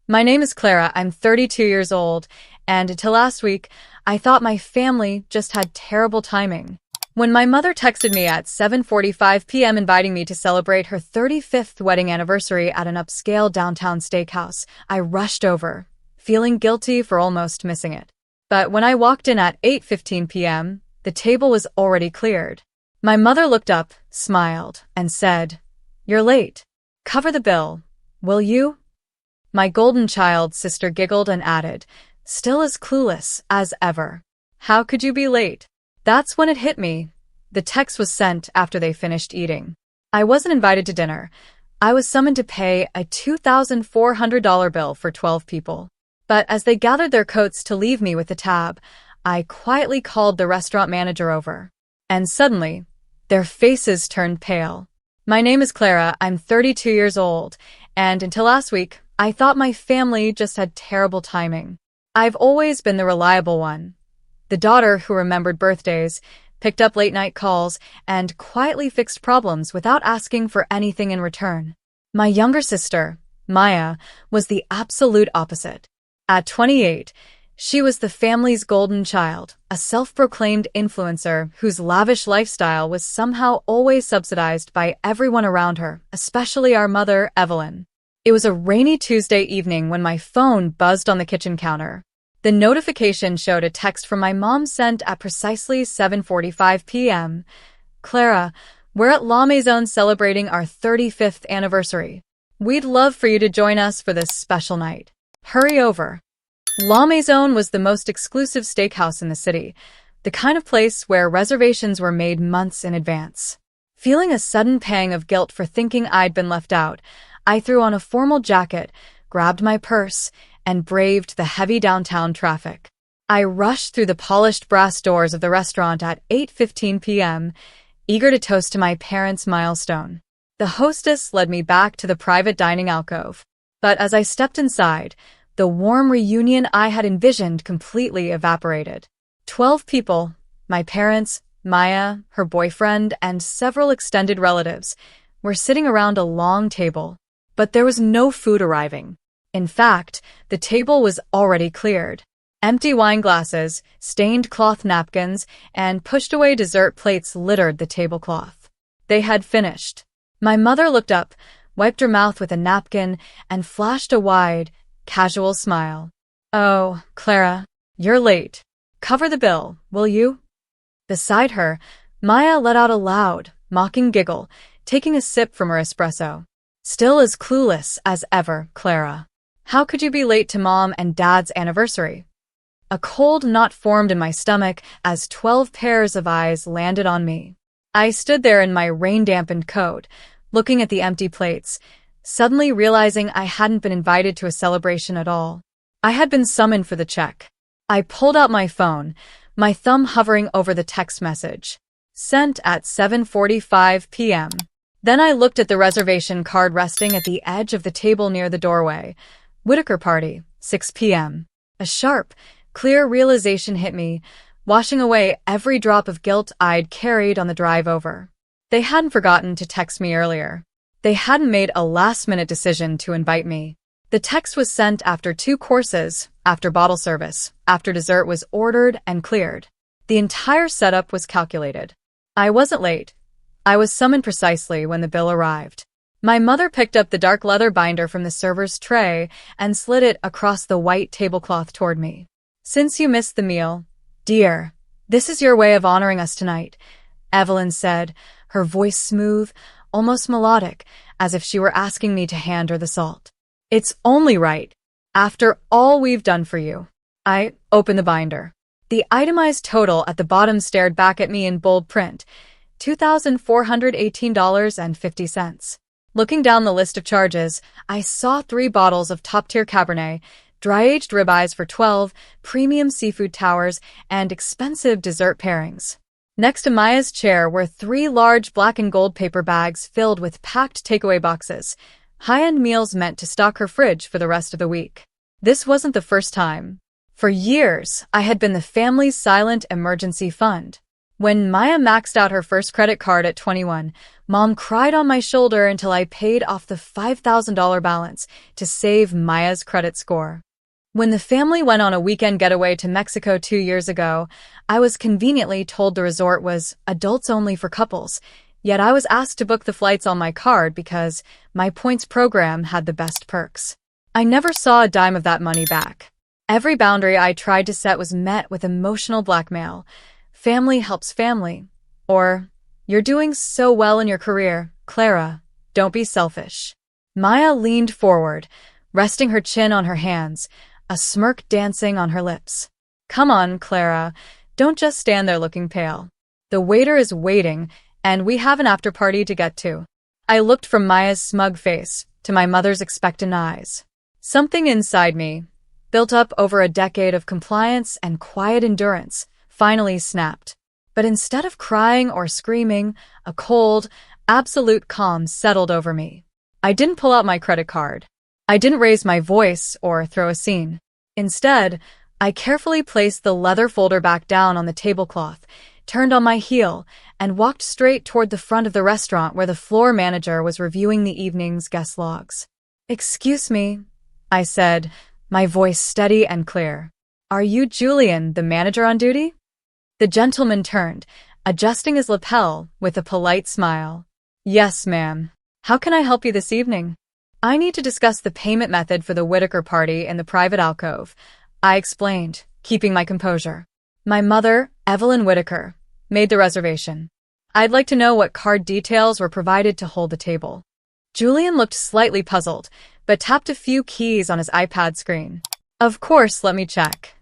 My name is Clara. I'm 32 years old, and until last week, I thought my family just had terrible timing. When my mother texted me at 7:45 p.m. inviting me to celebrate her 35th wedding anniversary at an upscale downtown steakhouse, I rushed over, feeling guilty for almost missing it. But when I walked in at 8:15 p.m., the table was already cleared. My mother looked up, smiled, and said, "You're late. Cover the bill, will you?" My golden child sister giggled and added, still as clueless as ever, "How could you be late?" That's when it hit me. The text was sent after they finished eating. I wasn't invited to dinner. I was summoned to pay a $2,400 bill for 12 people. But as they gathered their coats to leave me with the tab, I quietly called the restaurant manager over. And suddenly, their faces turned pale. My name is Clara. I'm 32 years old, and until last week, I thought my family just had terrible timing. I've always been the reliable one, the daughter who remembered birthdays, picked up late-night calls, and quietly fixed problems without asking for anything in return. My younger sister, Maya, was the absolute opposite. At 28, she was the family's golden child, a self-proclaimed influencer whose lavish lifestyle was somehow always subsidized by everyone around her, especially our mother, Evelyn. It was a rainy Tuesday evening when my phone buzzed on the kitchen counter. The notification showed a text from my mom sent at precisely 7:45 p.m. "Clara, we're at La Maison celebrating our 35th anniversary. We'd love for you to join us for this special night. Hurry over." La Maison was the most exclusive steakhouse in the city, the kind of place where reservations were made months in advance. Feeling a sudden pang of guilt for thinking I'd been left out, I threw on a formal jacket, grabbed my purse, and braved the heavy downtown traffic. I rushed through the polished brass doors of the restaurant at 8:15 p.m., eager to toast to my parents' milestone. The hostess led me back to the private dining alcove. But as I stepped inside, the warm reunion I had envisioned completely evaporated. 12 people, my parents, Maya, her boyfriend, and several extended relatives, were sitting around a long table. But there was no food arriving. In fact, the table was already cleared. Empty wine glasses, stained cloth napkins, and pushed-away dessert plates littered the tablecloth. They had finished. My mother looked up, wiped her mouth with a napkin, and flashed a wide, casual smile. "Oh, Clara, you're late. Cover the bill, will you?" Beside her, Maya let out a loud, mocking giggle, taking a sip from her espresso. "Still as clueless as ever, Clara. How could you be late to Mom and Dad's anniversary?" A cold knot formed in my stomach as 12 pairs of eyes landed on me. I stood there in my rain-dampened coat, looking at the empty plates, suddenly realizing I hadn't been invited to a celebration at all. I had been summoned for the check. I pulled out my phone, my thumb hovering over the text message. Sent at 7:45 p.m. Then I looked at the reservation card resting at the edge of the table near the doorway. Whitaker Party, 6 p.m. A sharp, clear realization hit me, washing away every drop of guilt I'd carried on the drive over. They hadn't forgotten to text me earlier. They hadn't made a last-minute decision to invite me. The text was sent after 2 courses, after bottle service, after dessert was ordered and cleared. The entire setup was calculated. I wasn't late. I was summoned precisely when the bill arrived. My mother picked up the dark leather binder from the server's tray and slid it across the white tablecloth toward me. "Since you missed the meal, dear, this is your way of honoring us tonight," Evelyn said, her voice smooth, almost melodic, as if she were asking me to hand her the salt. "It's only right. After all we've done for you." I opened the binder. The itemized total at the bottom stared back at me in bold print, $2,418.50. Looking down the list of charges, I saw 3 bottles of top-tier Cabernet, dry-aged ribeyes for 12, premium seafood towers, and expensive dessert pairings. Next to Maya's chair were 3 large black and gold paper bags filled with packed takeaway boxes, high-end meals meant to stock her fridge for the rest of the week. This wasn't the first time. For years, I had been the family's silent emergency fund. When Maya maxed out her first credit card at 21, Mom cried on my shoulder until I paid off the $5,000 balance to save Maya's credit score. When the family went on a weekend getaway to Mexico 2 years ago, I was conveniently told the resort was adults only for couples, yet I was asked to book the flights on my card because my points program had the best perks. I never saw a dime of that money back. Every boundary I tried to set was met with emotional blackmail. Family helps family. Or, you're doing so well in your career, Clara. Don't be selfish. Maya leaned forward, resting her chin on her hands, a smirk dancing on her lips. Come on, Clara. Don't just stand there looking pale. The waiter is waiting, and we have an after-party to get to. I looked from Maya's smug face to my mother's expectant eyes. Something inside me, built up over a decade of compliance and quiet endurance, finally snapped. But instead of crying or screaming, a cold, absolute calm settled over me. I didn't pull out my credit card. I didn't raise my voice or throw a scene. Instead, I carefully placed the leather folder back down on the tablecloth, turned on my heel, and walked straight toward the front of the restaurant where the floor manager was reviewing the evening's guest logs. "Excuse me," I said, my voice steady and clear. "Are you Julian, the manager on duty?" The gentleman turned, adjusting his lapel with a polite smile. "Yes, ma'am. How can I help you this evening?" "I need to discuss the payment method for the Whitaker party in the private alcove," I explained, keeping my composure. "My mother, Evelyn Whitaker, made the reservation. I'd like to know what card details were provided to hold the table." Julian looked slightly puzzled, but tapped a few keys on his iPad screen. "Of course, let me check."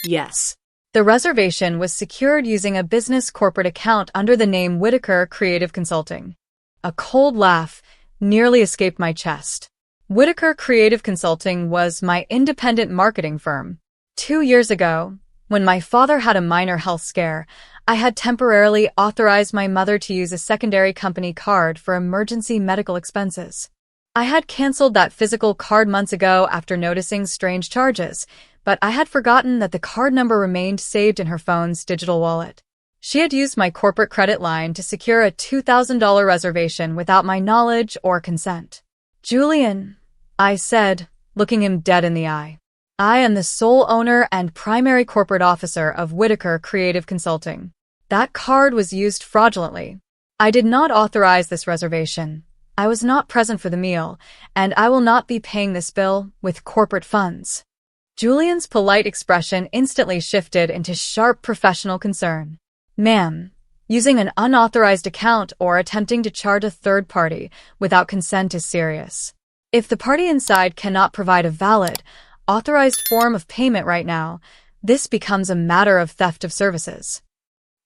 Yes. The reservation was secured using a business corporate account under the name Whitaker Creative Consulting. A cold laugh nearly escaped my chest. Whitaker Creative Consulting was my independent marketing firm. 2 years ago, when my father had a minor health scare, I had temporarily authorized my mother to use a secondary company card for emergency medical expenses. I had canceled that physical card months ago after noticing strange charges, but I had forgotten that the card number remained saved in her phone's digital wallet. She had used my corporate credit line to secure a $2,000 reservation without my knowledge or consent. "Julian," I said, looking him dead in the eye, "I am the sole owner and primary corporate officer of Whitaker Creative Consulting. That card was used fraudulently. I did not authorize this reservation. I was not present for the meal, and I will not be paying this bill with corporate funds." Julian's polite expression instantly shifted into sharp professional concern. "Ma'am, using an unauthorized account or attempting to charge a third party without consent is serious. If the party inside cannot provide a valid, authorized form of payment right now, this becomes a matter of theft of services."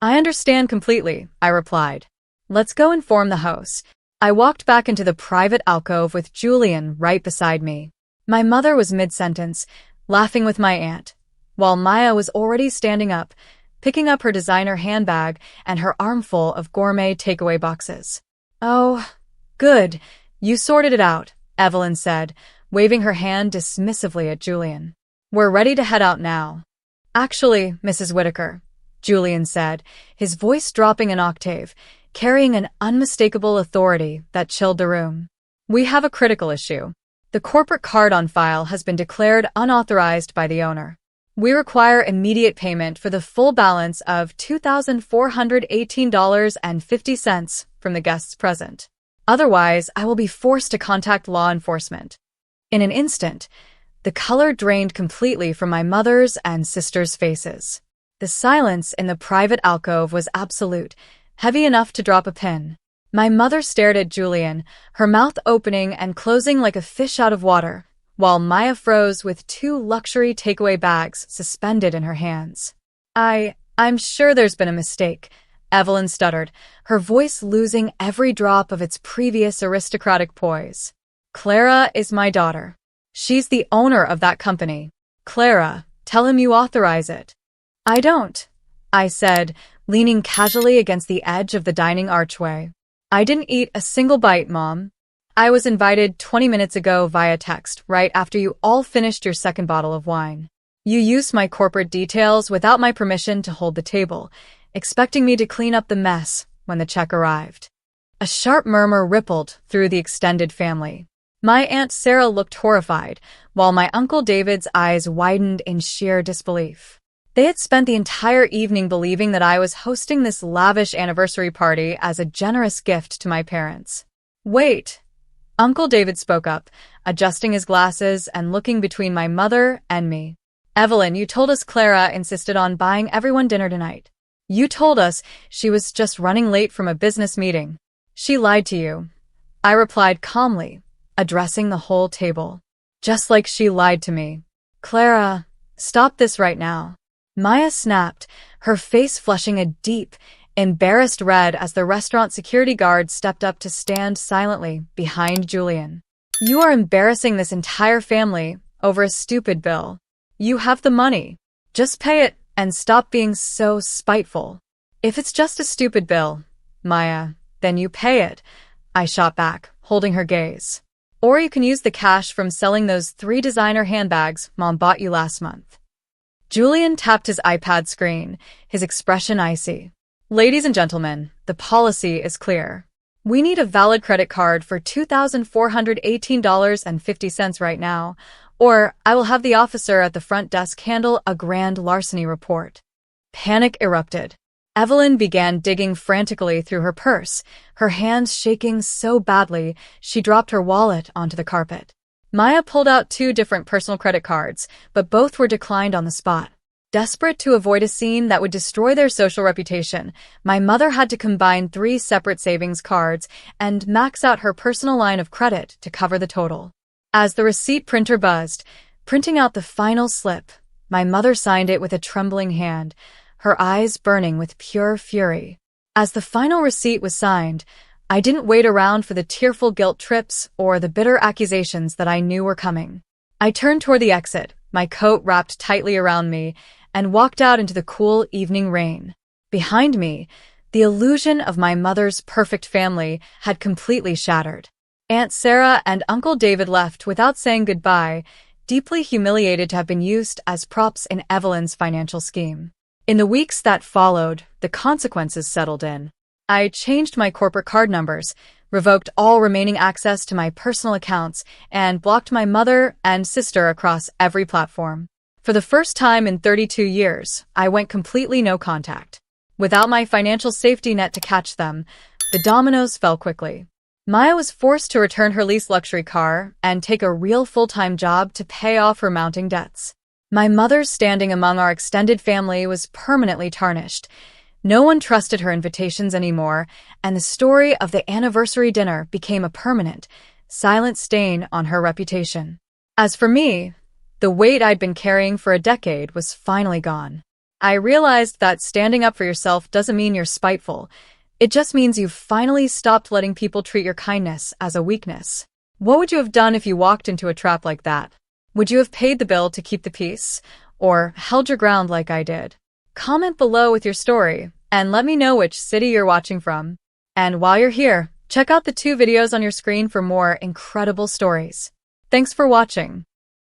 "I understand completely," I replied. "Let's go inform the host." I walked back into the private alcove with Julian right beside me. My mother was mid-sentence, laughing with my aunt, while Maya was already standing up, picking up her designer handbag and her armful of gourmet takeaway boxes. "Oh, good. You sorted it out," Evelyn said, waving her hand dismissively at Julian. "We're ready to head out now." "Actually, Mrs. Whitaker," Julian said, his voice dropping an octave, carrying an unmistakable authority that chilled the room. "We have a critical issue. The corporate card on file has been declared unauthorized by the owner. We require immediate payment for the full balance of $2,418.50 from the guests present. Otherwise, I will be forced to contact law enforcement." In an instant, the color drained completely from my mother's and sister's faces. The silence in the private alcove was absolute, heavy enough to drop a pin. My mother stared at Julian, her mouth opening and closing like a fish out of water, while Maya froze with 2 luxury takeaway bags suspended in her hands. I'm sure there's been a mistake," Evelyn stuttered, her voice losing every drop of its previous aristocratic poise. "Clara is my daughter. She's the owner of that company. Clara, tell him you authorize it." "I don't," I said, leaning casually against the edge of the dining archway. "I didn't eat a single bite, Mom. I was invited 20 minutes ago via text, right after you all finished your second bottle of wine. You used my corporate details without my permission to hold the table, expecting me to clean up the mess when the check arrived. A sharp murmur rippled through the extended family. My Aunt Sarah looked horrified, while my Uncle David's eyes widened in sheer disbelief. They had spent the entire evening believing that I was hosting this lavish anniversary party as a generous gift to my parents. "Wait," Uncle David spoke up, adjusting his glasses and looking between my mother and me. "Evelyn, you told us Clara insisted on buying everyone dinner tonight. You told us she was just running late from a business meeting. She lied to you," I replied calmly, addressing the whole table. "Just like she lied to me. Clara, stop this right now." Maya snapped, her face flushing a deep, embarrassed red as the restaurant security guard stepped up to stand silently behind Julian. "You are embarrassing this entire family over a stupid bill. You have the money. Just pay it and stop being so spiteful." "If it's just a stupid bill, Maya, then you pay it," I shot back, holding her gaze. "Or you can use the cash from selling those 3 designer handbags Mom bought you last month." Julian tapped his iPad screen, his expression icy. "Ladies and gentlemen, the policy is clear. We need a valid credit card for $2,418.50 right now, or I will have the officer at the front desk handle a grand larceny report." Panic erupted. Evelyn began digging frantically through her purse, her hands shaking so badly she dropped her wallet onto the carpet. Maya pulled out 2 different personal credit cards, but both were declined on the spot. Desperate to avoid a scene that would destroy their social reputation, my mother had to combine 3 separate savings cards and max out her personal line of credit to cover the total. As the receipt printer buzzed, printing out the final slip, my mother signed it with a trembling hand, her eyes burning with pure fury. As the final receipt was signed, I didn't wait around for the tearful guilt trips or the bitter accusations that I knew were coming. I turned toward the exit, my coat wrapped tightly around me, and walked out into the cool evening rain. Behind me, the illusion of my mother's perfect family had completely shattered. Aunt Sarah and Uncle David left without saying goodbye, deeply humiliated to have been used as props in Evelyn's financial scheme. In the weeks that followed, the consequences settled in. I changed my corporate card numbers, revoked all remaining access to my personal accounts, and blocked my mother and sister across every platform. For the first time in 32 years, I went completely no contact. Without my financial safety net to catch them, the dominoes fell quickly. Maya was forced to return her leased luxury car and take a real full-time job to pay off her mounting debts. My mother's standing among our extended family was permanently tarnished. No one trusted her invitations anymore, and the story of the anniversary dinner became a permanent, silent stain on her reputation. As for me, the weight I'd been carrying for a decade was finally gone. I realized that standing up for yourself doesn't mean you're spiteful. It just means you've finally stopped letting people treat your kindness as a weakness. What would you have done if you walked into a trap like that? Would you have paid the bill to keep the peace, or held your ground like I did? Comment below with your story, and let me know which city you're watching from. And while you're here, check out the 2 videos on your screen for more incredible stories. Thanks for watching.